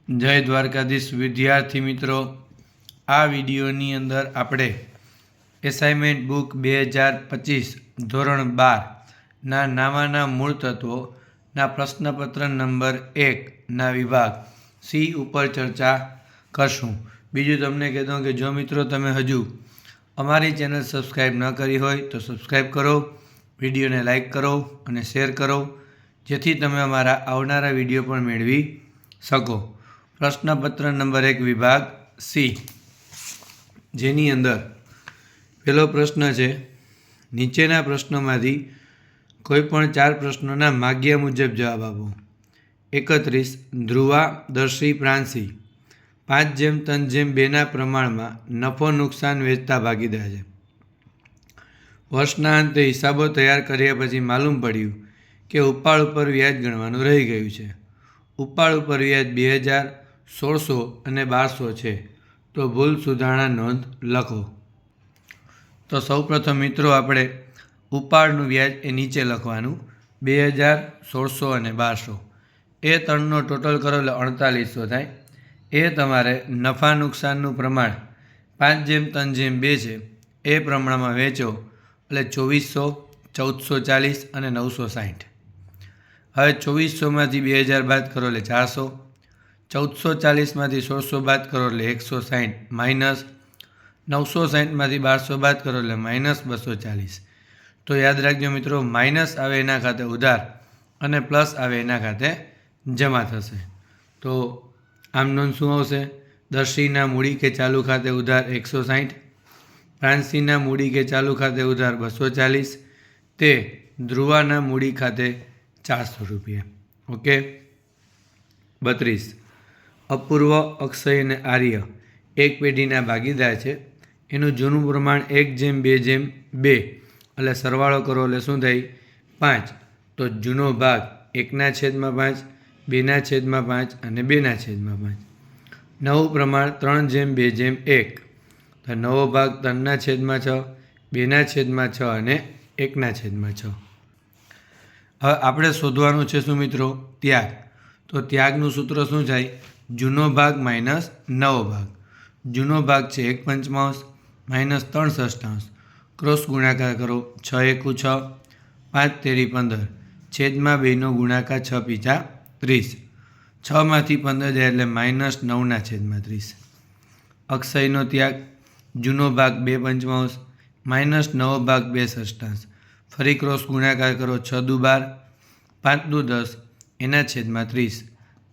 જય દ્વારકાધીશ વિદ્યાર્થી મિત્રો, આ વિડીયોની અંદર આપણે એસાઇનમેન્ટ બુક 2025 ધોરણ 12 ના નામાના મૂળ તત્વોના પ્રશ્નપત્ર નંબર 1 વિભાગ સી ઉપર ચર્ચા કરશું. બીજું તમને કહી દઉં કે જો મિત્રો તમે હજુ અમારી ચેનલ સબસ્ક્રાઈબ ન કરી હોય તો સબસ્ક્રાઈબ કરો, વિડીયોને લાઈક કરો અને શેર કરો, જેથી તમે અમારા આવનારા વિડીયો પણ મેળવી શકો. પ્રશ્નપત્ર નંબર 1 વિભાગ સી, જેની અંદર પહેલો પ્રશ્ન છે, નીચેના પ્રશ્નોમાંથી કોઈપણ 4 પ્રશ્નોના માગ્યા મુજબ જવાબ આપો. 31 ધ્રુવાદર્શી પ્રાંસી 5:3:2 પ્રમાણમાં નફો નુકસાન વેચતા ભાગીદાર છે. વર્ષના અંતે હિસાબો તૈયાર કર્યા પછી માલુમ પડ્યું કે ઉપાડ ઉપર વ્યાજ ગણવાનું રહી ગયું છે. ઉપાડ ઉપર વ્યાજ 2000, 1600 અને 1200 છે. તો ભૂલ સુધારણા નોંધ લખો. તો સૌપ્રથમ મિત્રો આપણે ઉપાડનું વ્યાજ એ નીચે લખવાનું 2000, 1600 અને 1200. એ ત્રણનો ટોટલ કરો એટલે 4800 થાય. એ તમારે નફા નુકસાનનું પ્રમાણ 5:3:2 છે એ પ્રમાણમાં વેચો એટલે 2400, 1440 અને 960. હવે 2400માંથી 2000 બાદ કરો એટલે 400, 1440માંથી 1600 બાદ કરો એટલે 160, માઇનસ 960માંથી 1200 બાદ કરો એટલે માઇનસ 240. તો યાદ રાખજો મિત્રો, માઇનસ આવે એના ખાતે ઉધાર અને પ્લસ આવે એના ખાતે જમા થશે. તો આમ નોંધ શું આવશે? દર્શીના મૂડી કે ચાલુ ખાતે ઉધાર 160, પ્રાંસીના મૂડી કે ચાલુ ખાતે ઉધાર 240, તે ધ્રુવાના મૂડી ખાતે 400 રૂપિયા. ઓકે. 32 અપૂર્વ, અક્ષય અને આર્ય એક પેઢીના ભાગીદાર છે. એનું જૂનું પ્રમાણ 1:2:2 એટલે સરવાળો કરો એટલે શું થાય? 5. તો જૂનો ભાગ 1/5, 2/5 અને 2/5. નવું પ્રમાણ 3:2:1, તો નવો ભાગ 3/6, 2/6 અને 1/6. હવે આપણે શોધવાનું છે શું મિત્રો? ત્યાગ. તો ત્યાગનું સૂત્ર શું થાય? જૂનો ભાગ માઇનસ નવો ભાગ. જૂનો ભાગ છે 1/5 માઇનસ 3/6, ક્રોસ ગુણાકાર કરો 6 × 1 = 6, 5 × 3 = 15, છેદમાં 2નો ગુણાકાર 6 × 5 = 30. 6માંથી 15 જાય એટલે માઇનસ 9/30. અક્ષયનો ત્યાગ, જૂનો ભાગ 2/5 માઇનસ નવો ભાગ 2/6, ફરી ક્રોસ ગુણાકાર કરો 6 × 2 = 12, 5 × 10 એના છેદમાં 30,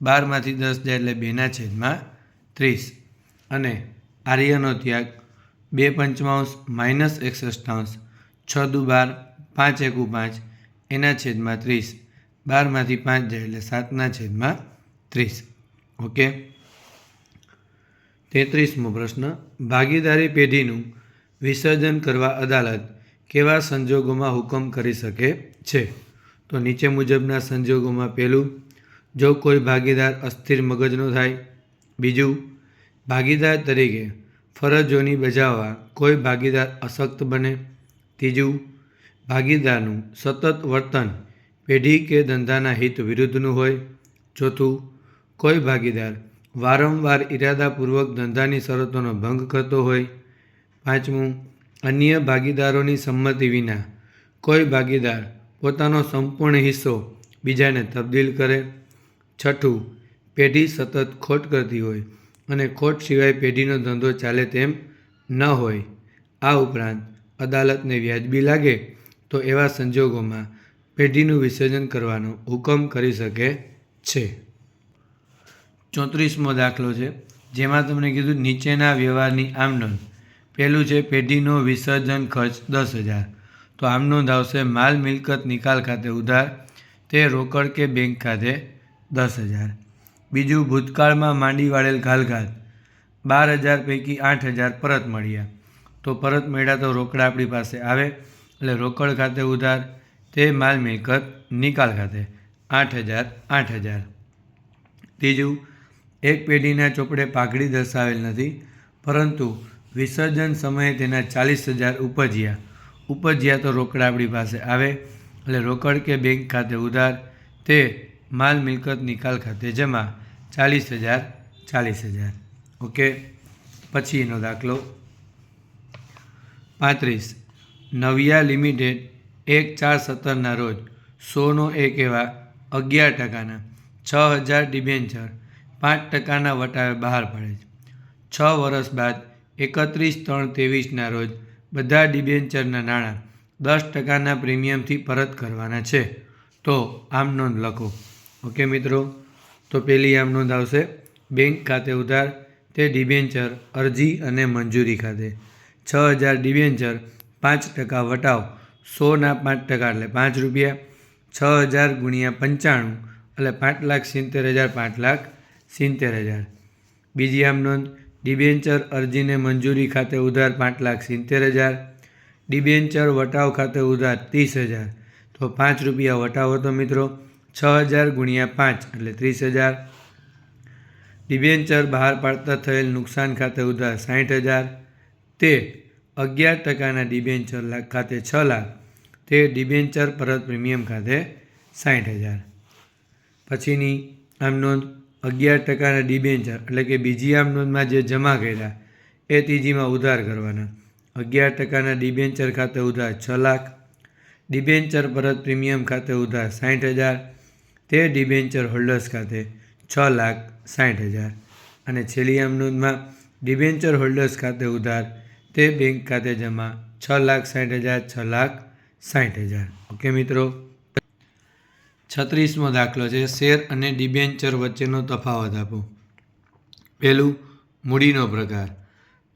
12માંથી 10 જાય એટલે 2/30. અને આર્યનો ત્યાગ 2/5 માઇનસ 1/6, 6 × 2 = 12, 5 × 1 = 5 એના છેદમાં 30, 12માંથી 5 જાય એટલે 7/30. ઓકે. 33મો પ્રશ્ન, ભાગીદારી પેઢીનું વિસર્જન કરવા અદાલત કેવા સંજોગોમાં હુકમ કરી શકે છે? તો નીચે મુજબના સંજોગોમાં પહેલું, જો કોઈ ભાગીદાર અસ્થિર મગજનો થાય. બીજું, ભાગીદાર તરીકે ફરજોની બજાવવા કોઈ ભાગીદાર અશક્ત બને. ત્રીજું, ભાગીદારનું સતત વર્તન પેઢી કે ધંધાના હિત વિરુદ્ધનું હોય. ચોથું, કોઈ ભાગીદાર વારંવાર ઇરાદાપૂર્વક ધંધાની શરતોનો ભંગ કરતો હોય. પાંચમું, અન્ય ભાગીદારોની સંમતિ વિના કોઈ ભાગીદાર પોતાનો સંપૂર્ણ હિસ્સો બીજાને તબદીલ કરે. છઠ્ઠું, પેઢી સતત ખોટ કરતી હોય અને ખોટ સિવાય પેઢીનો ધંધો ચાલે તેમ ન હોય. આ ઉપરાંત અદાલતને વ્યાજબી લાગે તો એવા સંજોગોમાં પેઢીનું વિસર્જન કરવાનો હુકમ કરી શકે છે. 34મો દાખલો છે, જેમાં તમને કીધું નીચેના વ્યવહારની આમ નોંધ. પહેલું છે, પેઢીનો વિસર્જન ખર્ચ 10,000. તો આમ નોંધ આવશે માલ મિલકત નિકાલ ખાતે ઉધાર, તે રોકડ કે બેંક ખાતે 10,000. બીજું, ભૂતકાળમાં માંડી વાળેલ ઘાલઘાત 12,000 પૈકી 8,000 પરત મળ્યા. તો પરત મળ્યા તો રોકડા આપણી પાસે આવે એટલે રોકડ ખાતે ઉધાર, તે માલ મિલકત નિકાલ ખાતે 8,000, 8,000. ત્રીજું, એક પેઢીના ચોપડે પાઘડી દર્શાવેલ નથી, પરંતુ વિસર્જન સમયે તેના 40,000 ઉપજ્યા તો રોકડા આપણી પાસે આવે એટલે રોકડ કે બેંક ખાતે ઉધાર, તે માલ મિલકત નિકાલ ખાતે જમા 40,000 40,000. ઓકે. પછીનો દાખલો 35. નવિયા લિમિટેડ 1/4/17 રોજ 100 એક એવા 11% 6,000 ડિબેન્ચર 5% વટાવે બહાર પાડે છે. 6 વર્ષ બાદ 31/3/23 રોજ બધા ડિબેન્ચરના નાણાં 10% પ્રીમિયમથી પરત કરવાના છે. તો આમ નોંધ લખો. ઓકે મિત્રો, તો પહેલી આમ નોંધ આવશે બેંક ખાતે ઉધાર, તે ડિબેન્ચર અરજી અને મંજૂરી ખાતે. 6,000 ડિબેન્ચર 5% વટાવ, 100ના 5% એટલે ₹5. 6,000 × 95 એટલે 5,70,000 5,70,000. બીજી આમ નોંધ ડિબેન્ચર અરજીને મંજૂરી ખાતે ઉધાર 5,70,000, ડિબેન્ચર વટાવ ખાતે ઉધાર 30,000. તો ₹5 વટાવો તો મિત્રો 6,000 × 5 એટલે 30,000. ડિબેન્ચર બહાર પાડતા થયેલ નુકસાન ખાતે ઉધાર 60,000, તે 11%ના ડિબેન્ચર ખાતે 6 લાખ, તે ડિબેન્ચર પરત પ્રીમિયમ ખાતે 60,000. પછીની આમ નોંધ 11%ના ડિબેન્ચર એટલે કે બીજી આમ નોંધમાં જે જમા કર્યા એ ત્રીજીમાં ઉધાર કરવાના. 11%ના ડિબેન્ચર ખાતે ઉધાર 6 લાખ, ડિબેન્ચર પરત પ્રીમિયમ ખાતે ઉધાર 60,000, તે ડિબેન્ચર હોલ્ડર્સ ખાતે 6,60,000. અને છેલ્લી આમ નોંધમાં ડિબેન્ચર હોલ્ડર્સ ખાતે ઉધાર, તે બેંક ખાતે જમા 6,60,000 6,60,000. ઓકે મિત્રો. 36મો દાખલો છે શેર અને ડિબેન્ચર વચ્ચેનો તફાવત આપો. પહેલું, મૂડીનો પ્રકાર.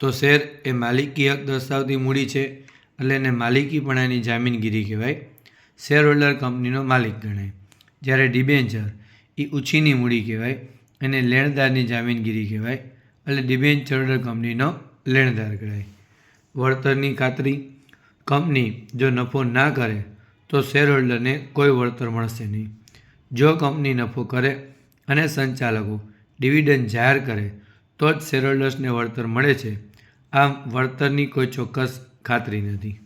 તો શેર એ માલિકી હક દર્શાવતી મૂડી છે એટલે એને માલિકીપણાની જામીનગીરી કહેવાય. શેર હોલ્ડર કંપનીનો માલિક ગણાય. જ્યારે ડિબેન્ચર એ ઉછીની મૂડી કહેવાય, એને લેણદારની જામીનગીરી કહેવાય એટલે ડિબેન્ચર હોલ્ડર કંપનીનો લેણદાર ગણાય. વળતરની ખાતરી. કંપની જો નફો ના કરે તો શેર હોલ્ડરને કોઈ વળતર મળશે નહીં. જો કંપની નફો કરે અને સંચાલકો ડિવિડન્ડ જાહેર કરે તો જ શેર હોલ્ડર્સને વળતર મળે છે. આમ વળતરની કોઈ ચોક્કસ ખાતરી નથી.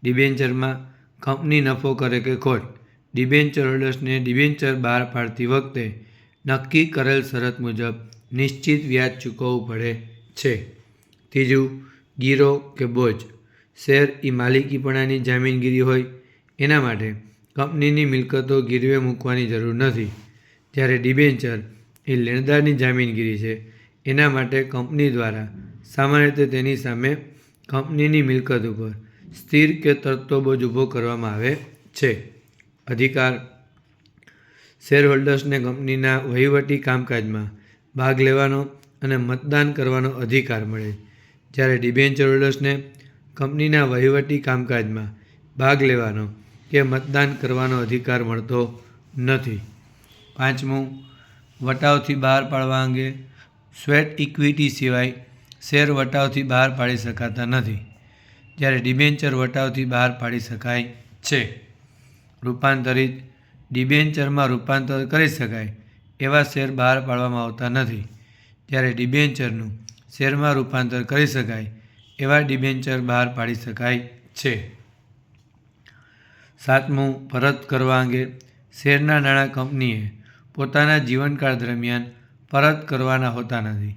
ડિબેન્ચરમાં કંપની નફો કરે કે ખોટ, ડિબેન્ચર હોલ્ડર્સને ડિબેન્ચર બહાર પાડતી વખતે નક્કી કરેલ શરત મુજબ નિશ્ચિત વ્યાજ ચૂકવવું પડે છે. ત્રીજું, ગીરો કે બોજ. શેર એ માલિકીપણાની જામીનગીરી હોય એના માટે કંપનીની મિલકતો ગીરવે મૂકવાની જરૂર નથી. જ્યારે ડિબેન્ચર એ લેણદારની જામીનગીરી છે, એના માટે કંપની દ્વારા સામાન્ય રીતે તેની સામે કંપનીની મિલકત ઉપર સ્થિર કે તરતો બોજ ઊભો કરવામાં આવે છે. અધિકાર. શેર હોલ્ડર્સને કંપનીના વહીવટી કામકાજમાં ભાગ લેવાનો અને મતદાન કરવાનો અધિકાર મળે, જ્યારે ડિબેન્ચર હોલ્ડર્સને કંપનીના વહીવટી કામકાજમાં ભાગ લેવાનો કે મતદાન કરવાનો અધિકાર મળતો નથી. પાંચમું, વટાવથી બહાર પાડવા અંગે. સ્વેટ ઇક્વિટી સિવાય શેર વટાવથી બહાર પાડી શકાતા નથી, જ્યારે ડિબેન્ચર વટાવથી બહાર પાડી શકાય છે. રૂપાંતરિત. ડિબેન્ચરમાં રૂપાંતર કરી શકાય એવા શેર બહાર પાડવામાં આવતા નથી, જ્યારે ડિબેન્ચરનું શેરમાં રૂપાંતર કરી શકાય એવા ડિબેન્ચર બહાર પાડી શકાય છે. સાતમું, પરત કરવા અંગે. શેરના નાણાં કંપનીએ પોતાના જીવનકાળ દરમિયાન પરત કરવાના હોતા નથી.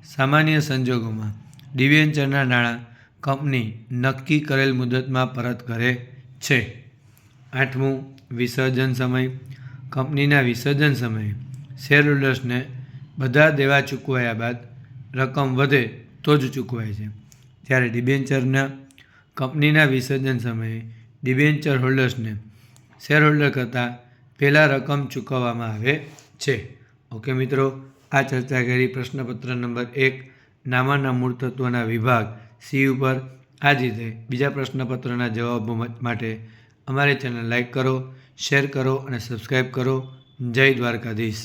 સામાન્ય સંજોગોમાં ડિબેન્ચરના નાણાં કંપની નક્કી કરેલ મુદતમાં પરત કરે છે. આઠમું, વિસર્જન સમય. કંપનીના વિસર્જન સમયે શેર હોલ્ડર્સને બધા દેવા ચૂકવાયા બાદ રકમ વધે તો જ ચૂકવાય છે, જ્યારે ડિબેન્ચરના કંપનીના વિસર્જન સમયે ડિબેન્ચર હોલ્ડર્સને શેર હોલ્ડર કરતાં પહેલાં રકમ ચૂકવવામાં આવે છે. ઓકે મિત્રો, આ ચર્ચા કરી પ્રશ્નપત્ર નંબર 1 નામાના મૂળ તત્વોના વિભાગ સી ઉપર. આ જ રીતે બીજા પ્રશ્નપત્રના જવાબો માટે અમારી ચેનલ લાઇક કરો, શેર કરો અને સબસ્ક્રાઈબ કરો. જય દ્વારકાધીશ.